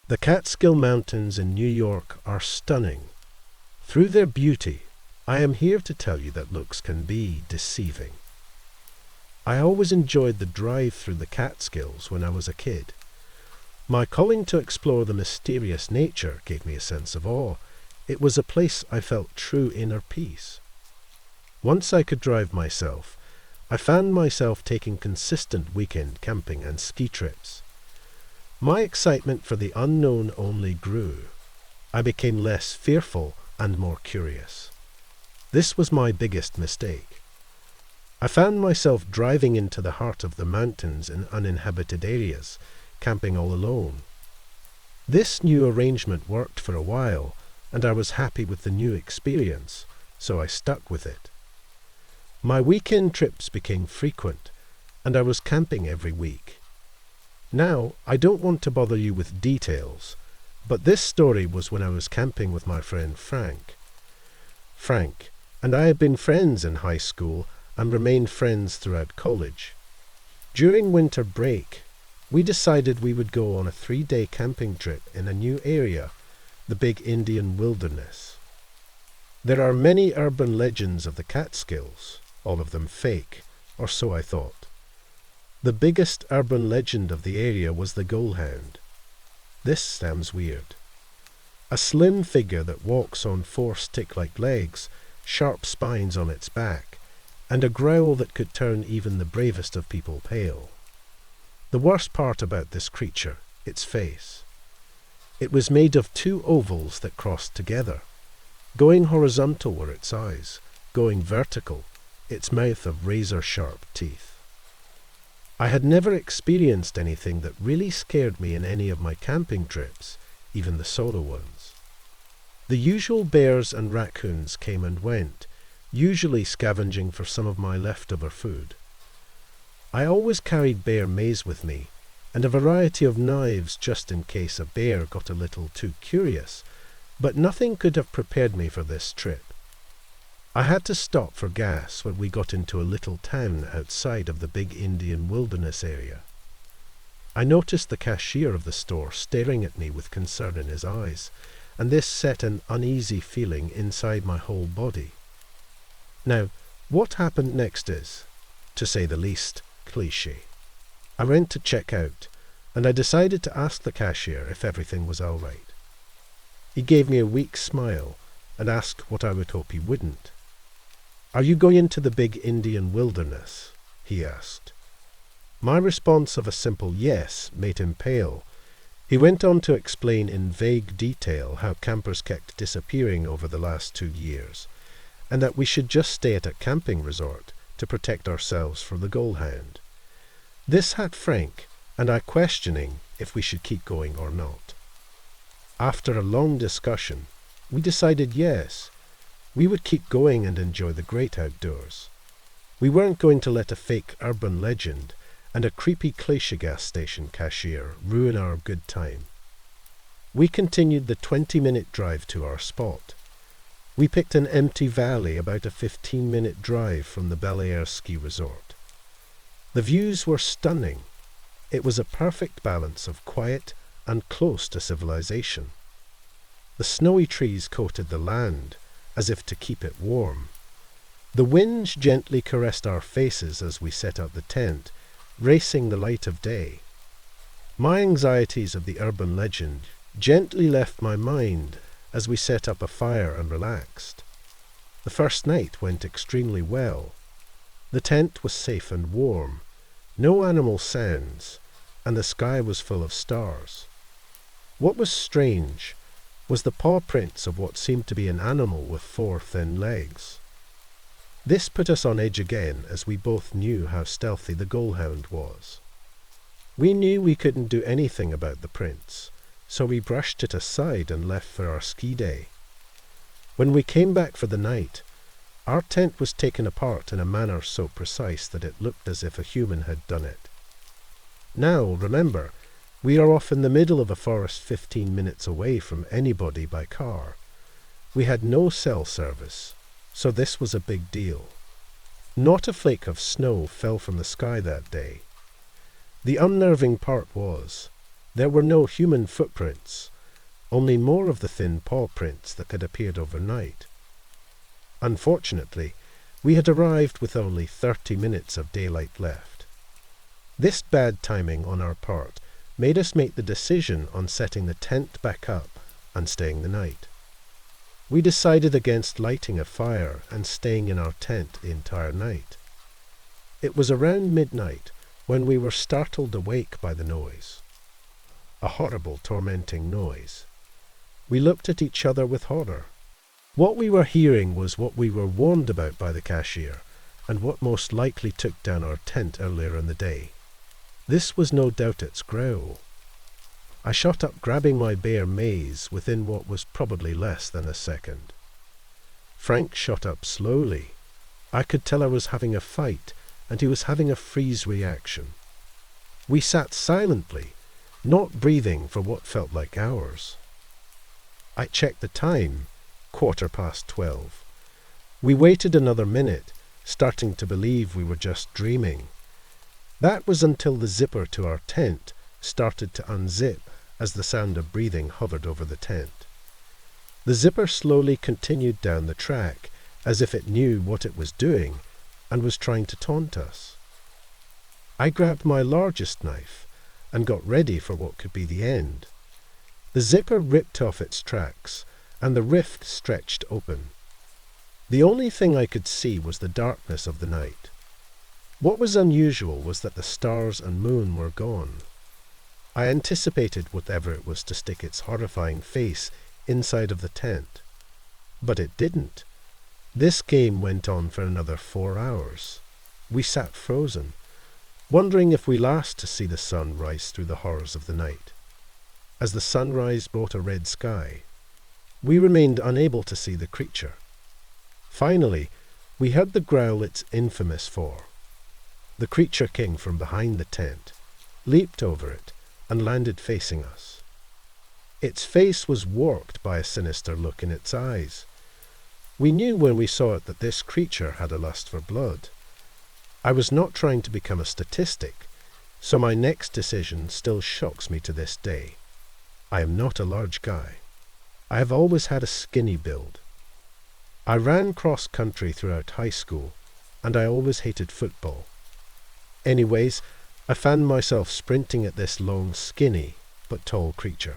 The Catskill Mountains in New York are stunning. Through their beauty, I am here to tell you that looks can be deceiving. I always enjoyed the drive through the Catskills when I was a kid. My calling to explore the mysterious nature gave me a sense of awe. It was a place I felt true inner peace. Once I could drive myself, I found myself taking consistent weekend camping and ski trips. My excitement for the unknown only grew. I became less fearful and more curious. This was my biggest mistake. I found myself driving into the heart of the mountains in uninhabited areas, camping all alone. This new arrangement worked for a while, and I was happy with the new experience, so I stuck with it. My weekend trips became frequent, and I was camping every week. Now, I don't want to bother you with details, but this story was when I was camping with my friend Frank. Frank and I had been friends in high school and remained friends throughout college. During winter break, we decided we would go on a 3-day camping trip in a new area, the Big Indian Wilderness. There are many urban legends of the Catskills, all of them fake, or so I thought. The biggest urban legend of the area was the goalhound. This sounds weird. A slim figure that walks on 4 stick-like legs, sharp spines on its back, and a growl that could turn even the bravest of people pale. The worst part about this creature, its face. It was made of 2 ovals that crossed together. Going horizontal were its eyes, going vertical, its mouth of razor-sharp teeth. I had never experienced anything that really scared me in any of my camping trips, even the solo ones. The usual bears and raccoons came and went, usually scavenging for some of my leftover food. I always carried bear mace with me, and a variety of knives just in case a bear got a little too curious, but nothing could have prepared me for this trip. I had to stop for gas when we got into a little town outside of the Big Indian Wilderness area. I noticed the cashier of the store staring at me with concern in his eyes, and this set an uneasy feeling inside my whole body. Now, what happened next is, to say the least, cliché. I went to check out, and I decided to ask the cashier if everything was all right. He gave me a weak smile and asked what I would hope he wouldn't. "Are you going into the Big Indian Wilderness?" he asked. My response of a simple yes made him pale. He went on to explain in vague detail how campers kept disappearing over the last 2 years, and that we should just stay at a camping resort to protect ourselves from the goalhound. This had Frank and I questioning if we should keep going or not. After a long discussion, we decided yes. We would keep going and enjoy the great outdoors. We weren't going to let a fake urban legend and a creepy cliché gas station cashier ruin our good time. We continued the 20-minute drive to our spot. We picked an empty valley about a 15-minute drive from the Bel Air ski resort. The views were stunning. It was a perfect balance of quiet and close to civilization. The snowy trees coated the land, as if to keep it warm. The wind gently caressed our faces as we set up the tent, racing the light of day. My anxieties of the urban legend gently left my mind as we set up a fire and relaxed. The first night went extremely well. The tent was safe and warm, no animal sounds, and the sky was full of stars. What was strange was the paw prints of what seemed to be an animal with 4 thin legs. This put us on edge again as we both knew how stealthy the goalhound was. We knew we couldn't do anything about the prints, so we brushed it aside and left for our ski day. When we came back for the night, our tent was taken apart in a manner so precise that it looked as if a human had done it. Now, remember, we are off in the middle of a forest 15 minutes away from anybody by car. We had no cell service, so this was a big deal. Not a flake of snow fell from the sky that day. The unnerving part was, There were no human footprints, only more of the thin paw prints that had appeared overnight. Unfortunately, we had arrived with only 30 minutes of daylight left. This bad timing on our part made us make the decision on setting the tent back up and staying the night. We decided against lighting a fire and staying in our tent the entire night. It was around midnight when we were startled awake by the noise. A horrible, tormenting noise. We looked at each other with horror. What we were hearing was what we were warned about by the cashier, and what most likely took down our tent earlier in the day. This was no doubt its growl. I shot up, grabbing my bear maze within what was probably less than a second. Frank shot up slowly. I could tell I was having a fight, and he was having a freeze reaction. We sat silently, not breathing for what felt like hours. I checked the time, 12:15. We waited another minute, starting to believe we were just dreaming. That was until the zipper to our tent started to unzip as the sound of breathing hovered over the tent. The zipper slowly continued down the track as if it knew what it was doing and was trying to taunt us. I grabbed my largest knife and got ready for what could be the end. The zipper ripped off its tracks and the rift stretched open. The only thing I could see was the darkness of the night. What was unusual was that the stars and moon were gone. I anticipated whatever it was to stick its horrifying face inside of the tent. But it didn't. This game went on for another 4 hours. We sat frozen, wondering if we last to see the sun rise through the horrors of the night. As the sunrise brought a red sky, we remained unable to see the creature. Finally, we heard the growl it's infamous for. The creature came from behind the tent, leaped over it, and landed facing us. Its face was warped by a sinister look in its eyes. We knew when we saw it that this creature had a lust for blood. I was not trying to become a statistic, so my next decision still shocks me to this day. I am not a large guy. I have always had a skinny build. I ran cross-country throughout high school, and I always hated football. Anyways, I found myself sprinting at this long, skinny, but tall creature.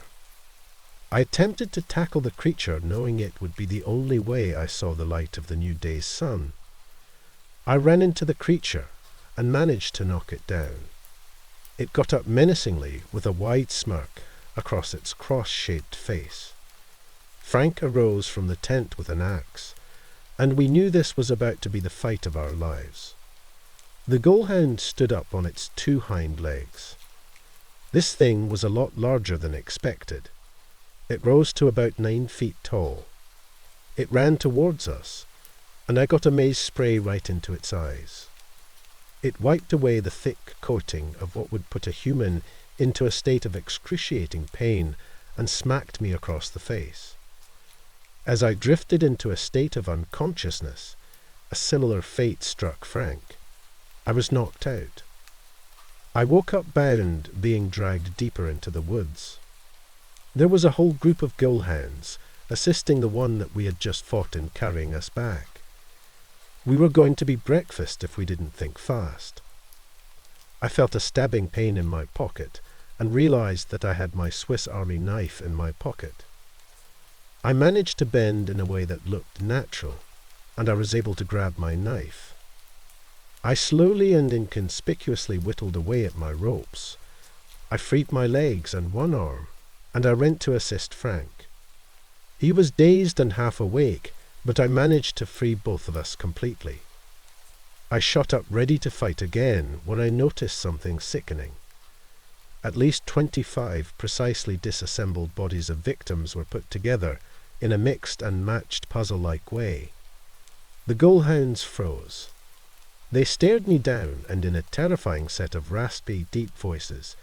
I attempted to tackle the creature, knowing it would be the only way I saw the light of the new day's sun. I ran into the creature and managed to knock it down. It got up menacingly with a wide smirk across its cross-shaped face. Frank arose from the tent with an axe, and we knew this was about to be the fight of our lives. The goalhound stood up on its 2 hind legs. This thing was a lot larger than expected. It rose to about 9 feet tall. It ran towards us, and I got a mace spray right into its eyes. It wiped away the thick coating of what would put a human into a state of excruciating pain and smacked me across the face. As I drifted into a state of unconsciousness, a similar fate struck Frank. I was knocked out. I woke up bound, being dragged deeper into the woods. There was a whole group of ghoulhounds assisting the one that we had just fought in carrying us back. We were going to be breakfast if we didn't think fast. I felt a stabbing pain in my pocket and realized that I had my Swiss Army knife in my pocket. I managed to bend in a way that looked natural, and I was able to grab my knife. I slowly and inconspicuously whittled away at my ropes. I freed my legs and one arm, and I ran to assist Frank. He was dazed and half awake, but I managed to free both of us completely. I shot up ready to fight again when I noticed something sickening. At least 25 precisely disassembled bodies of victims were put together in a mixed and matched puzzle-like way. The ghoulhounds froze. They stared me down, and in a terrifying set of raspy, deep voices,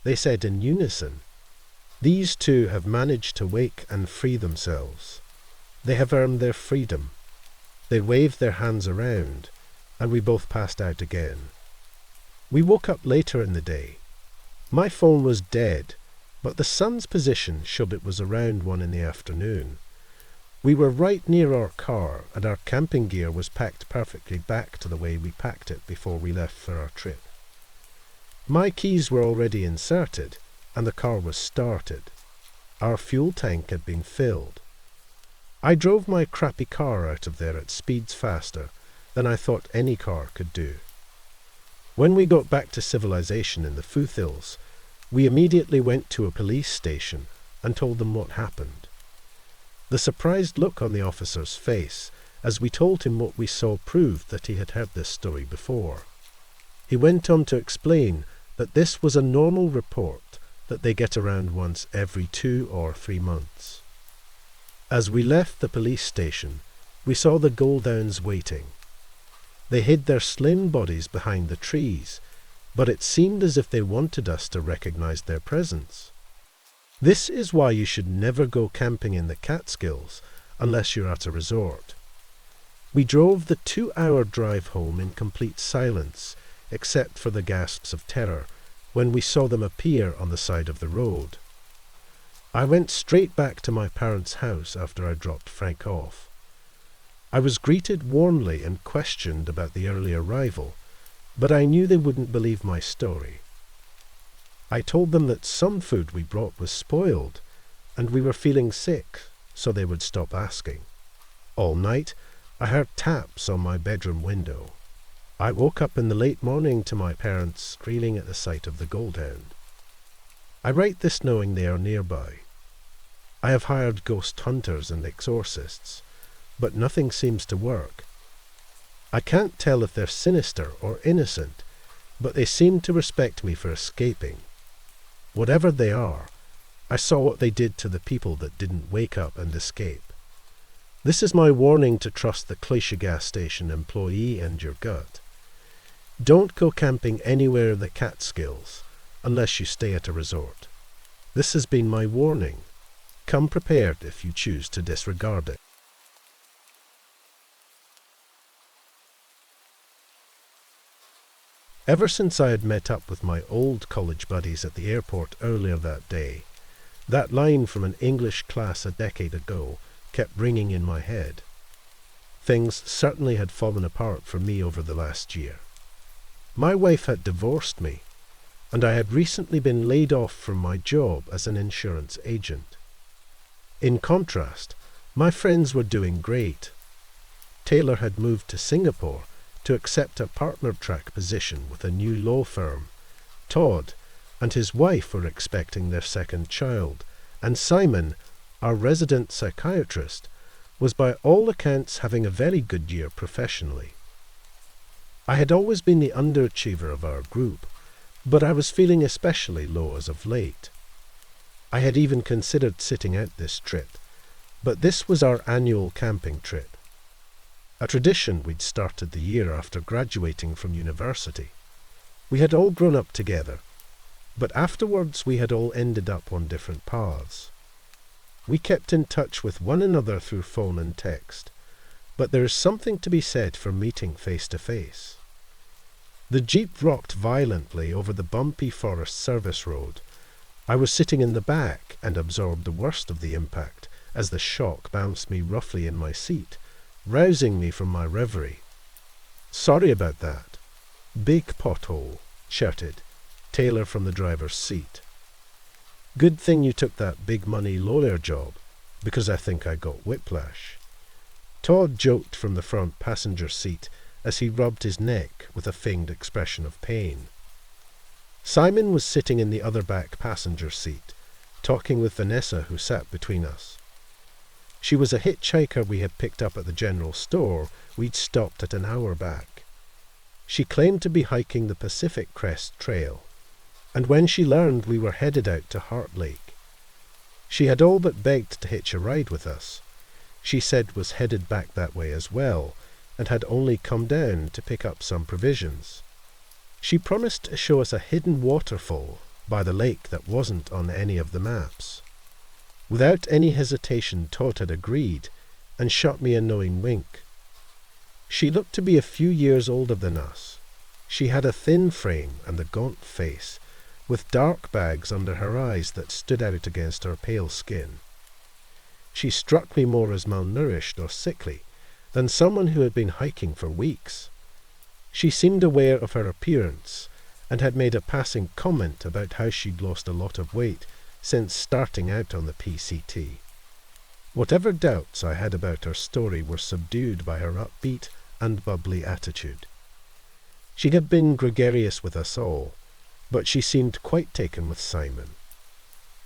they said in unison, "These two have managed to wake and free themselves. They have earned their freedom." They waved their hands around, and we both passed out again. We woke up later in the day. My phone was dead, but the sun's position showed it was around 1 in the afternoon. We were right near our car, and our camping gear was packed perfectly back to the way we packed it before we left for our trip. My keys were already inserted, and the car was started. Our fuel tank had been filled. I drove my crappy car out of there at speeds faster than I thought any car could do. When we got back to civilization in the foothills, we immediately went to a police station and told them what happened. The surprised look on the officer's face as we told him what we saw proved that he had heard this story before. He went on to explain that this was a normal report that they get around once every 2 or 3 months. As we left the police station, we saw the Goldowns waiting. They hid their slim bodies behind the trees, but it seemed as if they wanted us to recognize their presence. This is why you should never go camping in the Catskills unless you're at a resort. We drove the 2-hour drive home in complete silence, except for the gasps of terror when we saw them appear on the side of the road. I went straight back to my parents' house after I dropped Frank off. I was greeted warmly and questioned about the early arrival, but I knew they wouldn't believe my story. I told them that some food we brought was spoiled, and we were feeling sick, so they would stop asking. All night, I heard taps on my bedroom window. I woke up in the late morning to my parents squealing at the sight of the Goldhound. I write this knowing they are nearby. I have hired ghost hunters and exorcists, but nothing seems to work. I can't tell if they're sinister or innocent, but they seem to respect me for escaping. Whatever they are, I saw what they did to the people that didn't wake up and escape. This is my warning to trust the Cloiche gas station employee and your gut. Don't go camping anywhere in the Catskills unless you stay at a resort. This has been my warning. Come prepared if you choose to disregard it. Ever since I had met up with my old college buddies at the airport earlier that day, that line from an English class a decade ago kept ringing in my head. Things certainly had fallen apart for me over the last year. My wife had divorced me, and I had recently been laid off from my job as an insurance agent. In contrast, my friends were doing great. Taylor had moved to Singapore to accept a partner-track position with a new law firm. Todd and his wife were expecting their second child, and Simon, our resident psychiatrist, was by all accounts having a very good year professionally. I had always been the underachiever of our group, but I was feeling especially low as of late. I had even considered sitting out this trip, but this was our annual camping trip. A tradition we'd started the year after graduating from university. We had all grown up together, but afterwards we had all ended up on different paths. We kept in touch with one another through phone and text, but there is something to be said for meeting face to face. The jeep rocked violently over the bumpy Forest Service road. I was sitting in the back and absorbed the worst of the impact as the shock bounced me roughly in my seat, rousing me from my reverie. "Sorry about that. Big pothole," shouted Taylor from the driver's seat. "Good thing you took that big money lawyer job, because I think I got whiplash." Todd joked from the front passenger seat as he rubbed his neck with a feigned expression of pain. Simon was sitting in the other back passenger seat, talking with Vanessa, who sat between us. She was a hitchhiker we had picked up at the general store we'd stopped at an hour back. She claimed to be hiking the Pacific Crest Trail, and when she learned we were headed out to Heart Lake, she had all but begged to hitch a ride with us. She said was headed back that way as well, and had only come down to pick up some provisions. She promised to show us a hidden waterfall by the lake that wasn't on any of the maps. Without any hesitation, Todd had agreed, and shot me a knowing wink. She looked to be a few years older than us. She had a thin frame and a gaunt face, with dark bags under her eyes that stood out against her pale skin. She struck me more as malnourished or sickly than someone who had been hiking for weeks. She seemed aware of her appearance and had made a passing comment about how she'd lost a lot of weight since starting out on the PCT. Whatever doubts I had about her story were subdued by her upbeat and bubbly attitude. She had been gregarious with us all, but she seemed quite taken with Simon.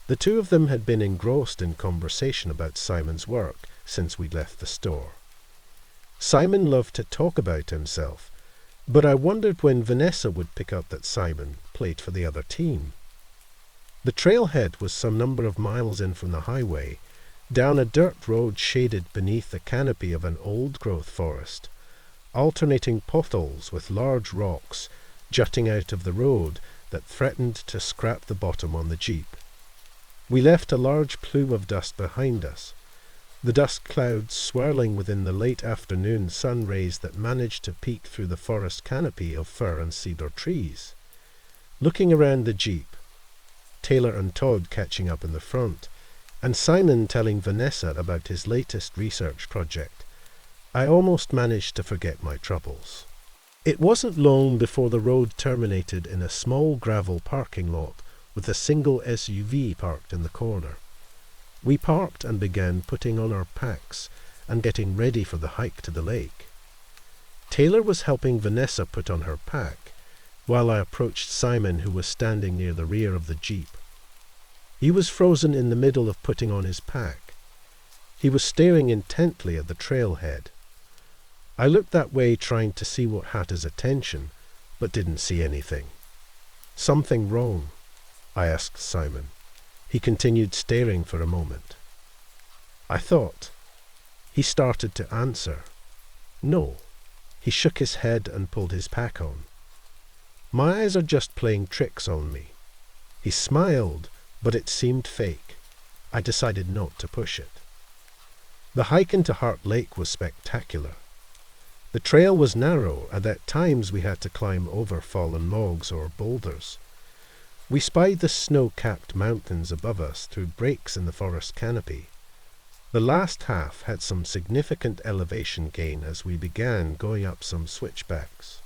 The two of them had been engrossed in conversation about Simon's work since we'd left the store. Simon loved to talk about himself, but I wondered when Vanessa would pick up that Simon played for the other team. The trailhead was some number of miles in from the highway, down a dirt road shaded beneath the canopy of an old-growth forest, alternating potholes with large rocks jutting out of the road that threatened to scrap the bottom on the Jeep. We left a large plume of dust behind us, the dust clouds swirling within the late afternoon sun rays that managed to peek through the forest canopy of fir and cedar trees. Looking around the Jeep, Taylor and Todd catching up in the front, and Simon telling Vanessa about his latest research project, I almost managed to forget my troubles. It wasn't long before the road terminated in a small gravel parking lot with a single SUV parked in the corner. We parked and began putting on our packs and getting ready for the hike to the lake. Taylor was helping Vanessa put on her pack, while I approached Simon, who was standing near the rear of the Jeep. He was frozen in the middle of putting on his pack. He was staring intently at the trailhead. I looked that way trying to see what had his attention, but didn't see anything. "Something wrong?" I asked Simon. He continued staring for a moment. I thought. He started to answer. No. He shook his head and pulled his pack on. "My eyes are just playing tricks on me." He smiled, but it seemed fake. I decided not to push it. The hike into Heart Lake was spectacular. The trail was narrow, and at times we had to climb over fallen logs or boulders. We spied the snow-capped mountains above us through breaks in the forest canopy. The last half had some significant elevation gain as we began going up some switchbacks.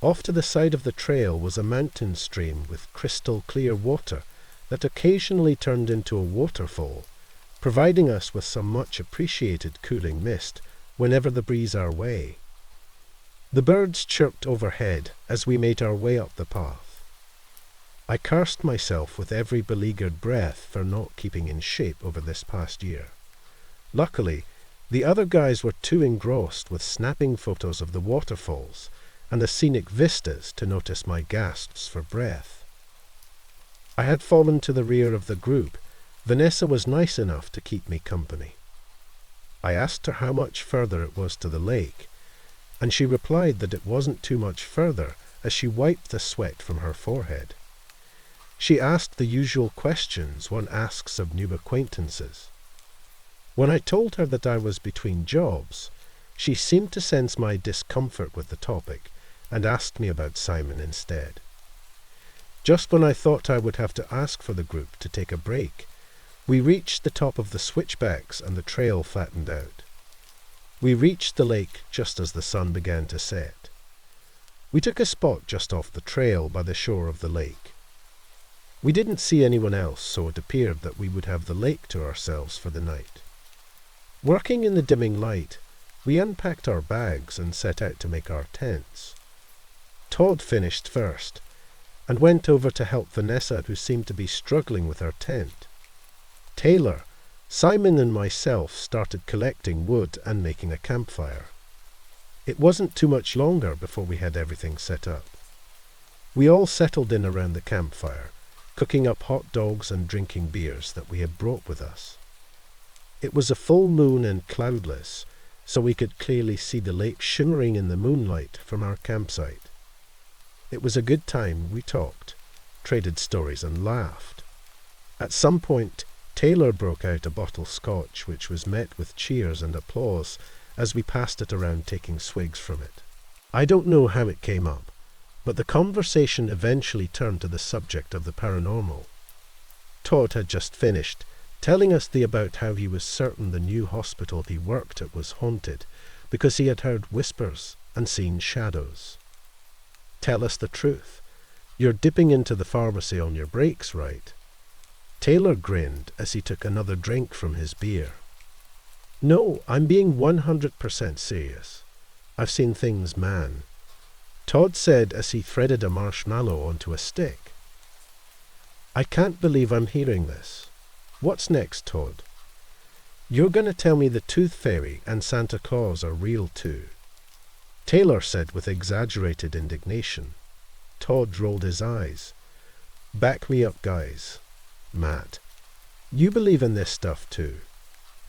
Off to the side of the trail was a mountain stream with crystal-clear water that occasionally turned into a waterfall, providing us with some much-appreciated cooling mist whenever the breeze our way. The birds chirped overhead as we made our way up the path. I cursed myself with every beleaguered breath for not keeping in shape over this past year. Luckily, the other guys were too engrossed with snapping photos of the waterfalls and the scenic vistas to notice my gasps for breath. I had fallen to the rear of the group. Vanessa was nice enough to keep me company. I asked her how much further it was to the lake, and she replied that it wasn't too much further as she wiped the sweat from her forehead. She asked the usual questions one asks of new acquaintances. When I told her that I was between jobs, she seemed to sense my discomfort with the topic and asked me about Simon instead. Just when I thought I would have to ask for the group to take a break, we reached the top of the switchbacks and the trail flattened out. We reached the lake just as the sun began to set. We took a spot just off the trail by the shore of the lake. We didn't see anyone else, so it appeared that we would have the lake to ourselves for the night. Working in the dimming light, we unpacked our bags and set out to make our tents. Todd finished first and went over to help Vanessa, who seemed to be struggling with her tent. Taylor, Simon and myself started collecting wood and making a campfire. It wasn't too much longer before we had everything set up. We all settled in around the campfire, cooking up hot dogs and drinking beers that we had brought with us. It was a full moon and cloudless, so we could clearly see the lake shimmering in the moonlight from our campsite. It was a good time. We talked, traded stories, and laughed. At some point, Taylor broke out a bottle scotch, which was met with cheers and applause as we passed it around taking swigs from it. I don't know how it came up, but the conversation eventually turned to the subject of the paranormal. Todd had just finished, telling us about how he was certain the new hospital he worked at was haunted, because he had heard whispers and seen shadows. "Tell us the truth. You're dipping into the pharmacy on your breaks, right?" Taylor grinned as he took another drink from his beer. "No, I'm being 100% serious. I've seen things, man," Todd said as he threaded a marshmallow onto a stick. "I can't believe I'm hearing this. What's next, Todd? You're going to tell me the Tooth Fairy and Santa Claus are real too?" Taylor said with exaggerated indignation. Todd rolled his eyes. "Back me up, guys. Matt, you believe in this stuff too?"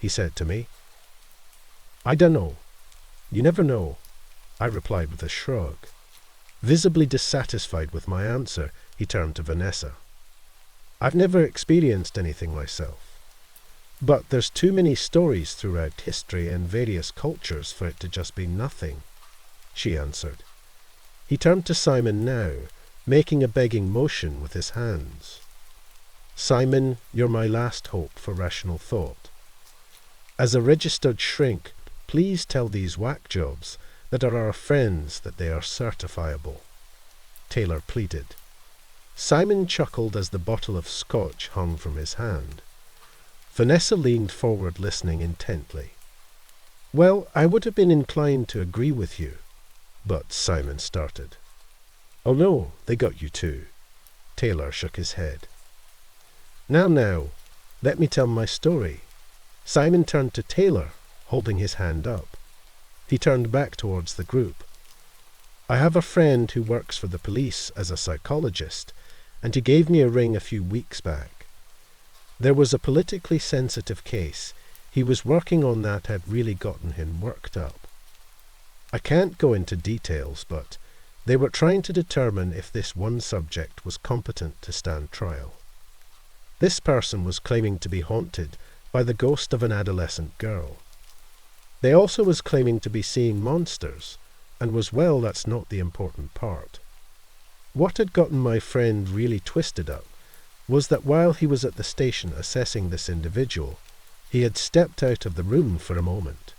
he said to me. "I dunno. You never know," I replied with a shrug. Visibly dissatisfied with my answer, he turned to Vanessa. "I've never experienced anything myself, but there's too many stories throughout history and various cultures for it to just be nothing," she answered. He turned to Simon now, making a begging motion with his hands. "Simon, you're my last hope for rational thought. As a registered shrink, please tell these whack jobs that are our friends that they are certifiable," Taylor pleaded. Simon chuckled as the bottle of scotch hung from his hand. Vanessa leaned forward, listening intently. "Well, I would have been inclined to agree with you, but," Simon started. "Oh no, they got you too." Taylor shook his head. Now, let me tell my story." Simon turned to Taylor, holding his hand up. He turned back towards the group. "I have a friend who works for the police as a psychologist, and he gave me a ring a few weeks back. There was a politically sensitive case he was working on that had really gotten him worked up. I can't go into details, but they were trying to determine if this one subject was competent to stand trial. This person was claiming to be haunted by the ghost of an adolescent girl. They also was claiming to be seeing monsters, and well, that's not the important part. What had gotten my friend really twisted up was that while he was at the station assessing this individual, he had stepped out of the room for a moment.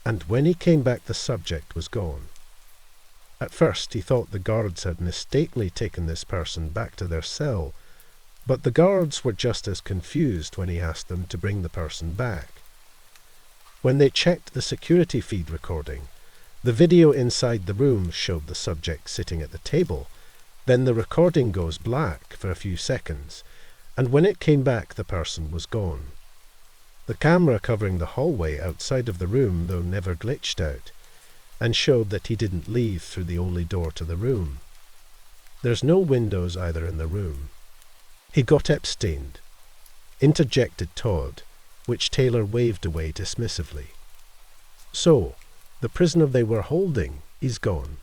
And when he came back, the subject was gone. At first he thought the guards had mistakenly taken this person back to their cell, but the guards were just as confused when he asked them to bring the person back. When they checked the security feed recording, the video inside the room showed the subject sitting at the table. Then the recording goes black for a few seconds, and when it came back, the person was gone. The camera covering the hallway outside of the room, though, never glitched out, and showed that he didn't leave through the only door to the room. There's no windows either in the room. "He got Epsteined," interjected Todd, which Taylor waved away dismissively. "So, the prisoner they were holding is gone."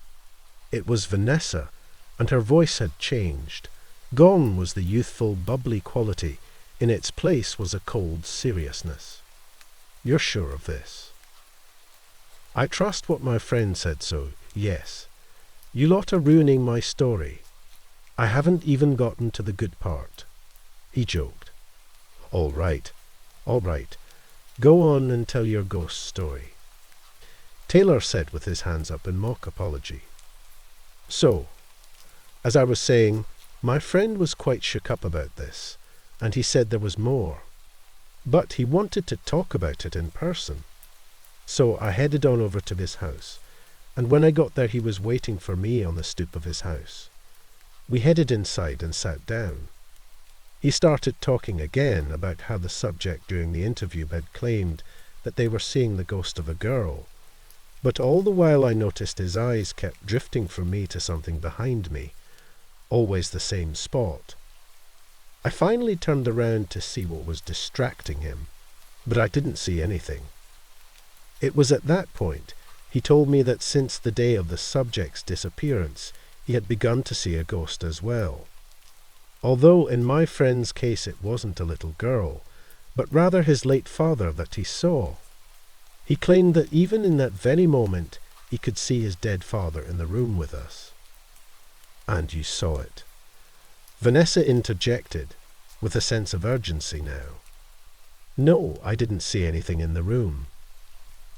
It was Vanessa, and her voice had changed. Gone was the youthful, bubbly quality. In its place was a cold seriousness. "You're sure of this?" "I trust what my friend said, so, yes. You lot are ruining my story. I haven't even gotten to the good part," he joked. All right. Go on and tell your ghost story," Taylor said with his hands up in mock apology. "So, as I was saying, my friend was quite shook up about this, and he said there was more. But he wanted to talk about it in person. So I headed on over to his house, and when I got there he was waiting for me on the stoop of his house. We headed inside and sat down. He started talking again about how the subject during the interview had claimed that they were seeing the ghost of a girl, but all the while I noticed his eyes kept drifting from me to something behind me, always the same spot. I finally turned around to see what was distracting him, but I didn't see anything. It was at that point he told me that since the day of the subject's disappearance, he had begun to see a ghost as well. Although in my friend's case it wasn't a little girl, but rather his late father that he saw. He claimed that even in that very moment he could see his dead father in the room with us. And you saw it. Vanessa interjected, with a sense of urgency now. No, I didn't see anything in the room.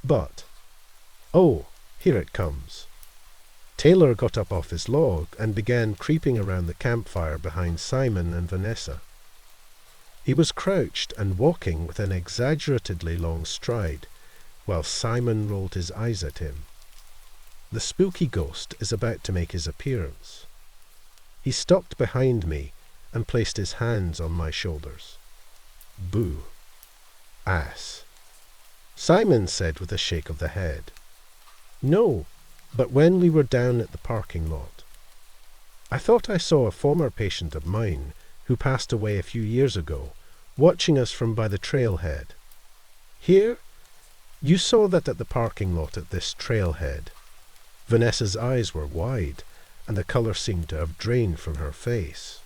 But, oh, here it comes. Taylor got up off his log and began creeping around the campfire behind Simon and Vanessa. He was crouched and walking with an exaggeratedly long stride, while Simon rolled his eyes at him. The spooky ghost is about to make his appearance. He stopped behind me and placed his hands on my shoulders. Boo. Ass. Simon said with a shake of the head. No, but when we were down at the parking lot. I thought I saw a former patient of mine, who passed away a few years ago, watching us from by the trailhead. Here? You saw that at the parking lot at this trailhead. Vanessa's eyes were wide, and the colour seemed to have drained from her face.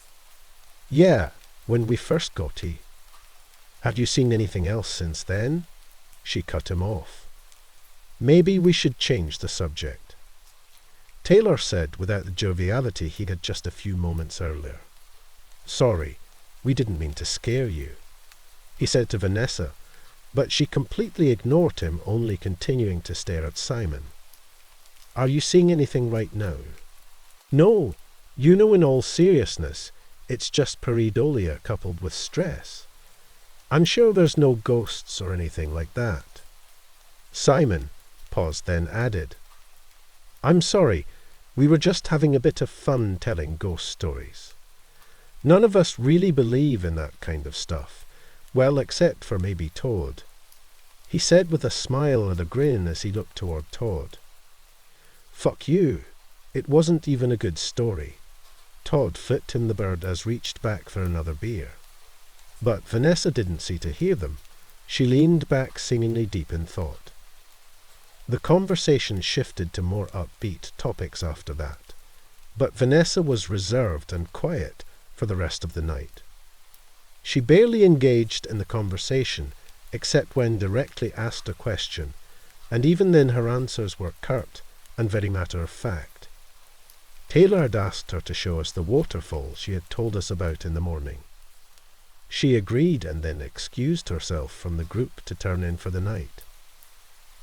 Yeah, when we first got here. Have you seen anything else since then? She cut him off. Maybe we should change the subject. Taylor said without the joviality he had just a few moments earlier. Sorry, we didn't mean to scare you, he said to Vanessa, but she completely ignored him, only continuing to stare at Simon. Are you seeing anything right now? No, you know, in all seriousness, it's just pareidolia coupled with stress. I'm sure there's no ghosts or anything like that. Simon paused, then added, I'm sorry, we were just having a bit of fun telling ghost stories. None of us really believe in that kind of stuff, well, except for maybe Todd. He said with a smile and a grin as he looked toward Todd. Fuck you. It wasn't even a good story. Todd flipped him the bird as reached back for another beer. But Vanessa didn't seem to hear them. She leaned back seemingly deep in thought. The conversation shifted to more upbeat topics after that, but Vanessa was reserved and quiet for the rest of the night. She barely engaged in the conversation except when directly asked a question, and even then her answers were curt and very matter-of-fact. Taylor had asked her to show us the waterfall she had told us about in the morning. She agreed and then excused herself from the group to turn in for the night.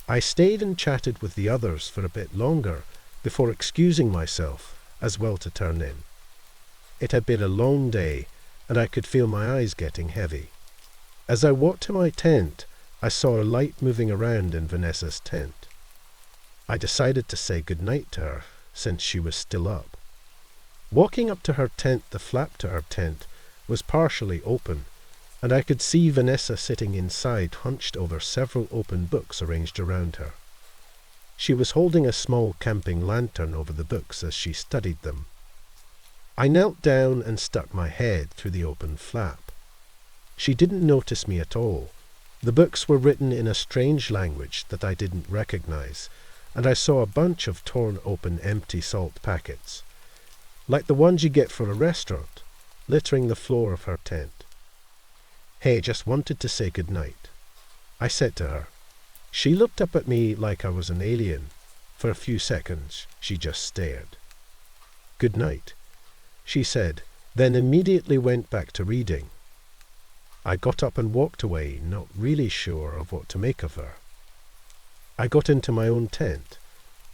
I stayed and chatted with the others for a bit longer before excusing myself as well to turn in. It had been a long day, and I could feel my eyes getting heavy. As I walked to my tent, I saw a light moving around in Vanessa's tent. I decided to say good night to her, since she was still up. Walking up to her tent, the flap to her tent was partially open, and I could see Vanessa sitting inside, hunched over several open books arranged around her. She was holding a small camping lantern over the books as she studied them. I knelt down and stuck my head through the open flap. She didn't notice me at all. The books were written in a strange language that I didn't recognize, and I saw a bunch of torn open empty salt packets, like the ones you get for a restaurant, littering the floor of her tent. Hey, just wanted to say good night, I said to her. She looked up at me like I was an alien. For a few seconds, she just stared. Good night, she said, then immediately went back to reading. I got up and walked away, not really sure of what to make of her. I got into my own tent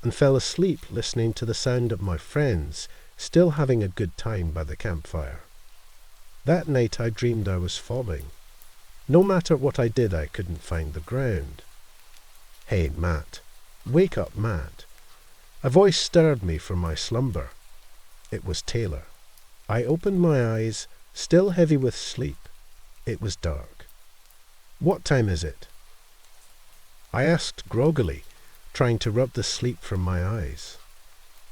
and fell asleep listening to the sound of my friends still having a good time by the campfire. That night I dreamed I was falling. No matter what I did, I couldn't find the ground. Hey, Matt. Wake up, Matt. A voice stirred me from my slumber. It was Taylor. I opened my eyes, still heavy with sleep. It was dark. What time is it? I asked groggily, trying to rub the sleep from my eyes.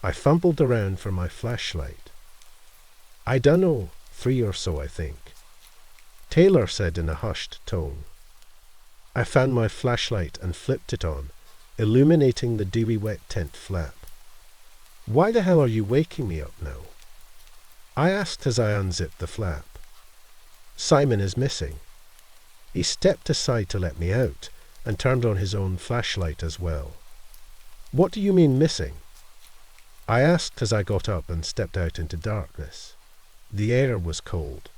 I fumbled around for my flashlight. I dunno, 3 or so, I think. Taylor said in a hushed tone. I found my flashlight and flipped it on, illuminating the dewy wet tent flap. Why the hell are you waking me up now? I asked as I unzipped the flap. Simon is missing. He stepped aside to let me out and turned on his own flashlight as well. What do you mean missing? I asked as I got up and stepped out into darkness. The air was cold.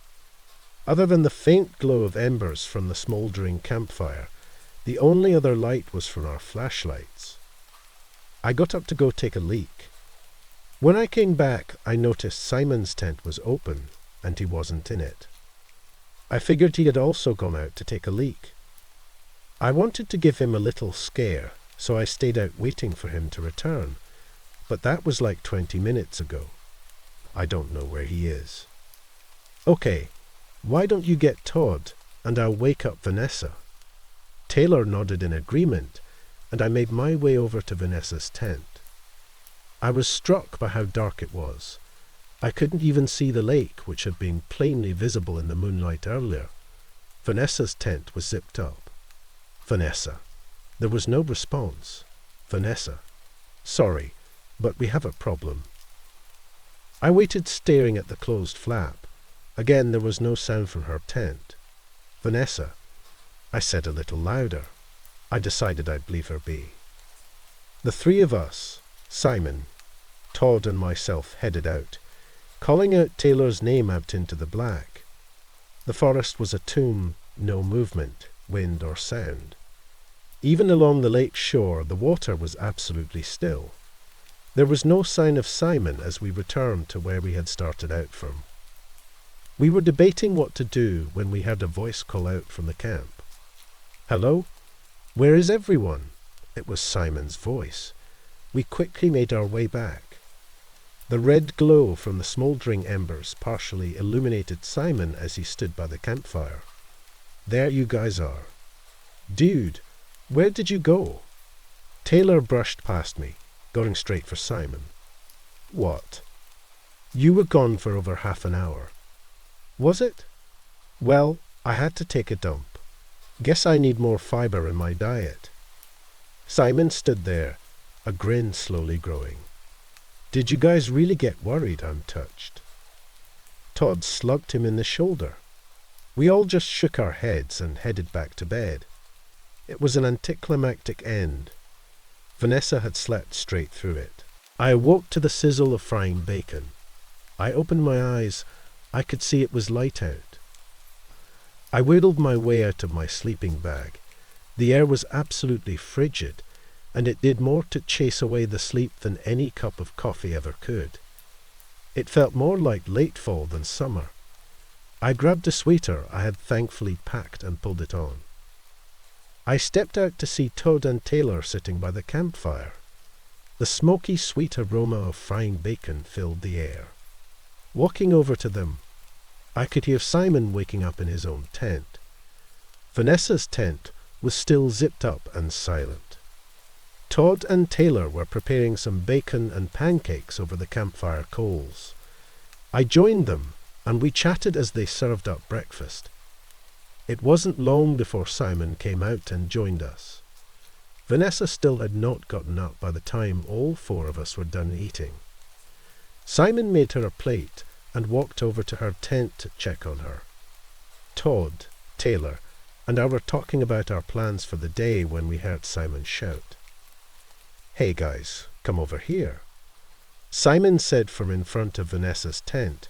Other than the faint glow of embers from the smouldering campfire, the only other light was from our flashlights. I got up to go take a leak. When I came back, I noticed Simon's tent was open, and he wasn't in it. I figured he had also gone out to take a leak. I wanted to give him a little scare, so I stayed out waiting for him to return, but that was like 20 minutes ago. I don't know where he is. Okay, why don't you get Todd, and I'll wake up Vanessa? Taylor nodded in agreement, and I made my way over to Vanessa's tent. I was struck by how dark it was. I couldn't even see the lake, which had been plainly visible in the moonlight earlier. Vanessa's tent was zipped up. Vanessa. There was no response. Vanessa. Sorry, but we have a problem. I waited staring at the closed flap. Again, there was no sound from her tent. Vanessa. I said a little louder. I decided I'd leave her be. The three of us, Simon, Todd and myself, headed out, calling out Taylor's name out into the black. The forest was a tomb, no movement, wind or sound. Even along the lake shore, the water was absolutely still. There was no sign of Simon as we returned to where we had started out from. We were debating what to do when we heard a voice call out from the camp. Hello? Where is everyone? It was Simon's voice. We quickly made our way back. The red glow from the smouldering embers partially illuminated Simon as he stood by the campfire. There you guys are. Dude, where did you go? Taylor brushed past me, going straight for Simon. What? You were gone for over half an hour. Was it? Well, I had to take a dump. Guess I need more fiber in my diet. Simon stood there, a grin slowly growing. Did you guys really get worried? I'm touched. Todd slugged him in the shoulder. We all just shook our heads and headed back to bed. It was an anticlimactic end. Vanessa had slept straight through it. I awoke to the sizzle of frying bacon. I opened my eyes. I could see it was light out. I wiggled my way out of my sleeping bag. The air was absolutely frigid, and it did more to chase away the sleep than any cup of coffee ever could. It felt more like late fall than summer. I grabbed a sweater I had thankfully packed and pulled it on. I stepped out to see Todd and Taylor sitting by the campfire. The smoky, sweet aroma of frying bacon filled the air. Walking over to them, I could hear Simon waking up in his own tent. Vanessa's tent was still zipped up and silent. Todd and Taylor were preparing some bacon and pancakes over the campfire coals. I joined them, and we chatted as they served up breakfast. It wasn't long before Simon came out and joined us. Vanessa still had not gotten up by the time all four of us were done eating. Simon made her a plate and walked over to her tent to check on her. Todd, Taylor, and I were talking about our plans for the day when we heard Simon shout. Hey guys, come over here. Simon said from in front of Vanessa's tent.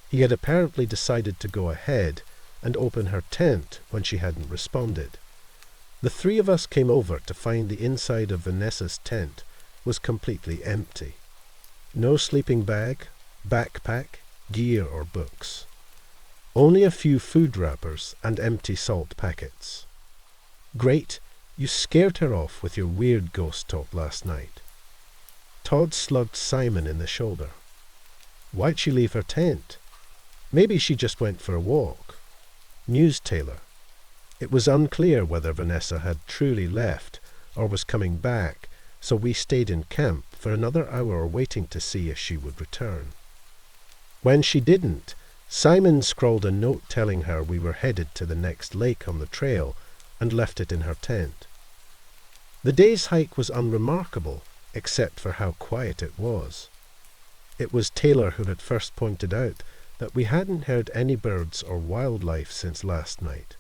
He had apparently decided to go ahead and open her tent when she hadn't responded. The three of us came over to find the inside of Vanessa's tent was completely empty. No sleeping bag, backpack, gear or books. Only a few food wrappers and empty salt packets. Great, you scared her off with your weird ghost talk last night. Todd slugged Simon in the shoulder. Why'd she leave her tent? Maybe she just went for a walk, mused Taylor. It was unclear whether Vanessa had truly left or was coming back, so we stayed in camp for another hour waiting to see if she would return. When she didn't, Simon scrawled a note telling her we were headed to the next lake on the trail and left it in her tent. The day's hike was unremarkable, except for how quiet it was. It was Taylor who had first pointed out that we hadn't heard any birds or wildlife since last night.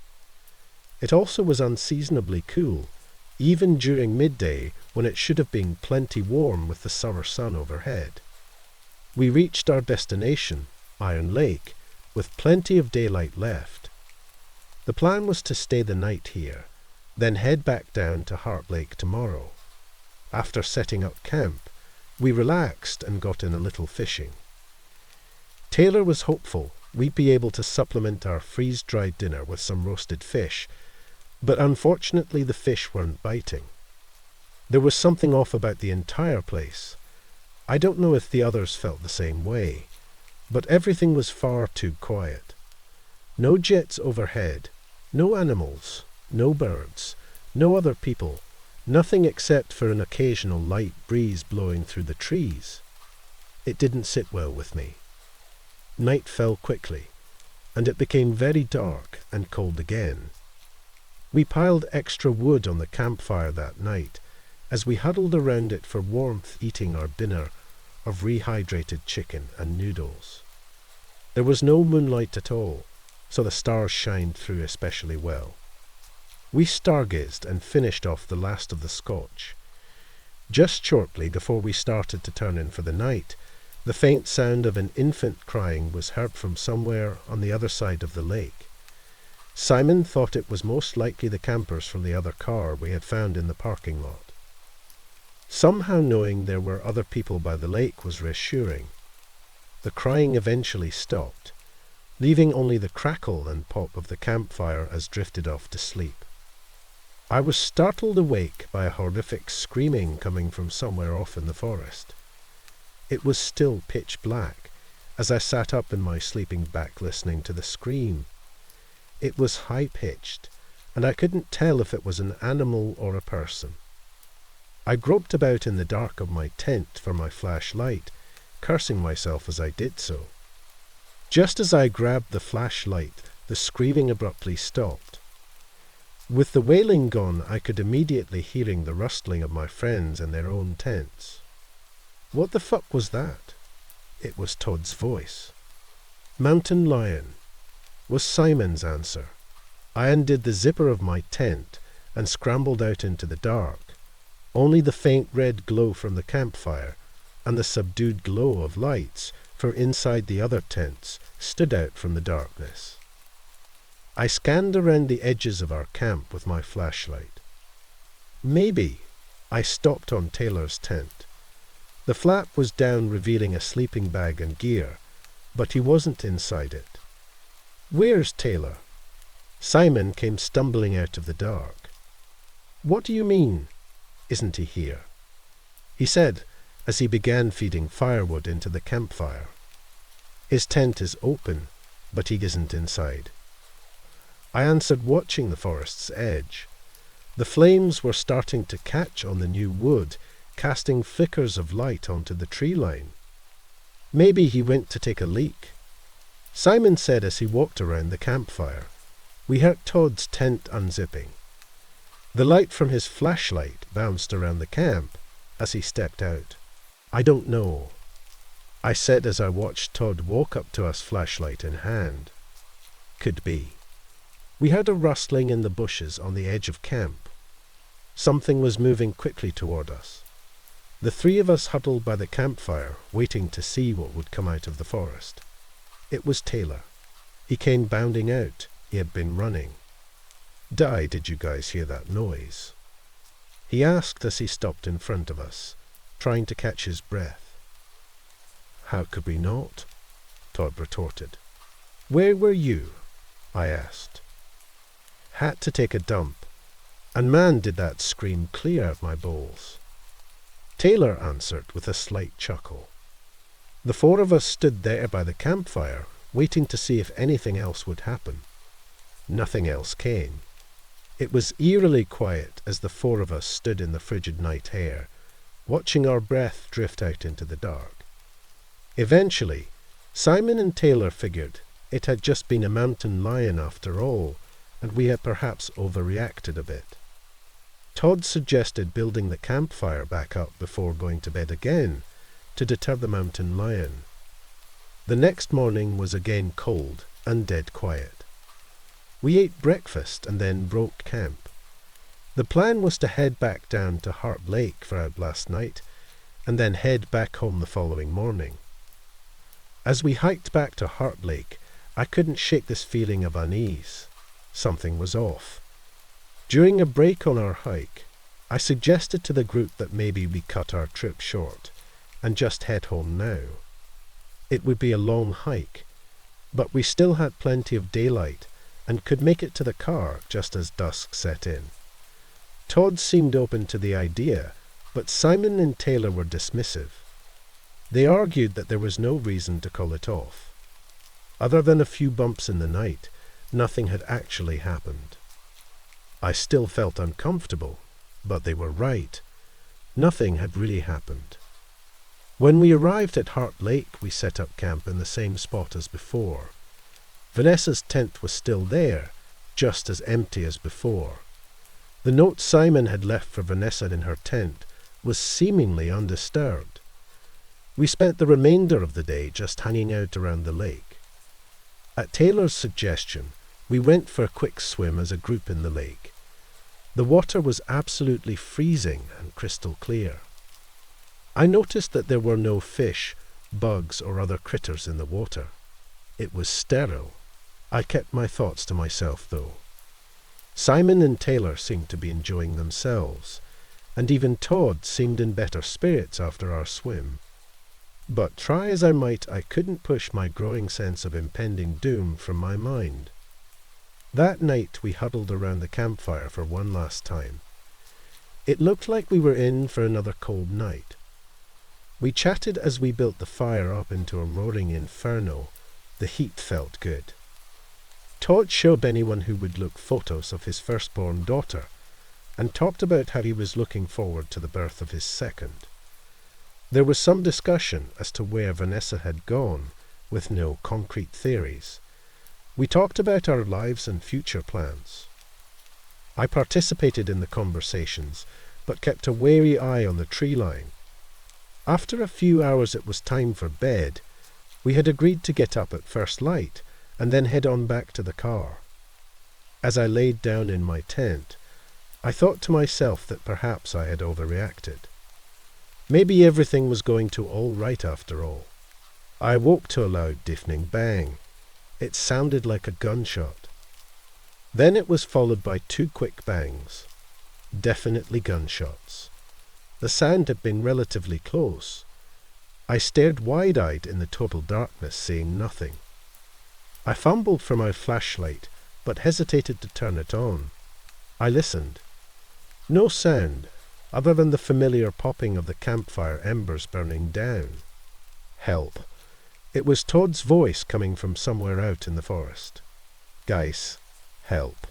It also was unseasonably cool, even during midday when it should have been plenty warm with the summer sun overhead. We reached our destination, Iron Lake, with plenty of daylight left. The plan was to stay the night here, then head back down to Heart Lake tomorrow. After setting up camp, we relaxed and got in a little fishing. Taylor was hopeful we'd be able to supplement our freeze-dried dinner with some roasted fish, but unfortunately the fish weren't biting. There was something off about the entire place. I don't know if the others felt the same way, but everything was far too quiet. No jets overhead, no animals, no birds, no other people, nothing except for an occasional light breeze blowing through the trees. It didn't sit well with me. Night fell quickly, and it became very dark and cold again. We piled extra wood on the campfire that night as we huddled around it for warmth, eating our dinner of rehydrated chicken and noodles. There was no moonlight at all, so the stars shined through especially well. We stargazed and finished off the last of the scotch. Just shortly before we started to turn in for the night, the faint sound of an infant crying was heard from somewhere on the other side of the lake. Simon thought it was most likely the campers from the other car we had found in the parking lot. Somehow knowing there were other people by the lake was reassuring. The crying eventually stopped, leaving only the crackle and pop of the campfire as drifted off to sleep. I was startled awake by a horrific screaming coming from somewhere off in the forest. It was still pitch black as I sat up in my sleeping bag listening to the scream. It was high-pitched, and I couldn't tell if it was an animal or a person. I groped about in the dark of my tent for my flashlight, cursing myself as I did so. Just as I grabbed the flashlight, the screaming abruptly stopped. With the wailing gone, I could immediately hearing the rustling of my friends in their own tents. What the fuck was that? It was Todd's voice. Mountain lion, was Simon's answer. I undid the zipper of my tent and scrambled out into the dark. Only the faint red glow from the campfire and the subdued glow of lights from inside the other tents stood out from the darkness. I scanned around the edges of our camp with my flashlight. Maybe I stopped on Taylor's tent. The flap was down, revealing a sleeping bag and gear, but he wasn't inside it. Where's Taylor? Simon came stumbling out of the dark. What do you mean, isn't he here? He said as he began feeding firewood into the campfire. His tent is open, but he isn't inside. I answered, watching the forest's edge. The flames were starting to catch on the new wood, casting flickers of light onto the tree line. Maybe he went to take a leak. Simon said as he walked around the campfire. We heard Todd's tent unzipping. The light from his flashlight bounced around the camp as he stepped out. I don't know, I said as I watched Todd walk up to us, flashlight in hand. Could be. We heard a rustling in the bushes on the edge of camp. Something was moving quickly toward us. The three of us huddled by the campfire, waiting to see what would come out of the forest. It was Taylor. He came bounding out. He had been running. Did you guys hear that noise? He asked as he stopped in front of us, trying to catch his breath. How could we not? Todd retorted. Where were you? I asked. Had to take a dump, and man did that scream clear out my bowels. Taylor answered with a slight chuckle. The four of us stood there by the campfire, waiting to see if anything else would happen. Nothing else came. It was eerily quiet as the four of us stood in the frigid night air, watching our breath drift out into the dark. Eventually, Simon and Taylor figured it had just been a mountain lion after all, and we had perhaps overreacted a bit. Todd suggested building the campfire back up before going to bed again, to deter the mountain lion. The next morning was again cold and dead quiet. We ate breakfast and then broke camp. The plan was to head back down to Heart Lake for our last night, and then head back home the following morning. As we hiked back to Heart Lake, I couldn't shake this feeling of unease. Something was off. During a break on our hike, I suggested to the group that maybe we cut our trip short and just head home now. It would be a long hike, but we still had plenty of daylight and could make it to the car just as dusk set in. Todd seemed open to the idea, but Simon and Taylor were dismissive. They argued that there was no reason to call it off. Other than a few bumps in the night, nothing had actually happened. I still felt uncomfortable, but they were right. Nothing had really happened. When we arrived at Heart Lake, we set up camp in the same spot as before. Vanessa's tent was still there, just as empty as before. The note Simon had left for Vanessa in her tent was seemingly undisturbed. We spent the remainder of the day just hanging out around the lake. At Taylor's suggestion, we went for a quick swim as a group in the lake. The water was absolutely freezing and crystal clear. I noticed that there were no fish, bugs, or other critters in the water. It was sterile. I kept my thoughts to myself, though. Simon and Taylor seemed to be enjoying themselves, and even Todd seemed in better spirits after our swim. But try as I might, I couldn't push my growing sense of impending doom from my mind. That night we huddled around the campfire for one last time. It looked like we were in for another cold night. We chatted as we built the fire up into a roaring inferno. The heat felt good. Todd showed anyone who would look photos of his firstborn daughter, and talked about how he was looking forward to the birth of his second. There was some discussion as to where Vanessa had gone, with no concrete theories. We talked about our lives and future plans. I participated in the conversations, but kept a wary eye on the tree line. After a few hours it was time for bed. We had agreed to get up at first light, and then head on back to the car. As I laid down in my tent, I thought to myself that perhaps I had overreacted. Maybe everything was going to all right after all. I woke to a loud deafening bang. It sounded like a gunshot. Then it was followed by 2 quick bangs. Definitely gunshots. The sound had been relatively close. I stared wide-eyed in the total darkness, seeing nothing. I fumbled for my flashlight, but hesitated to turn it on. I listened. No sound, other than the familiar popping of the campfire embers burning down. Help. It was Todd's voice coming from somewhere out in the forest. Guys, help.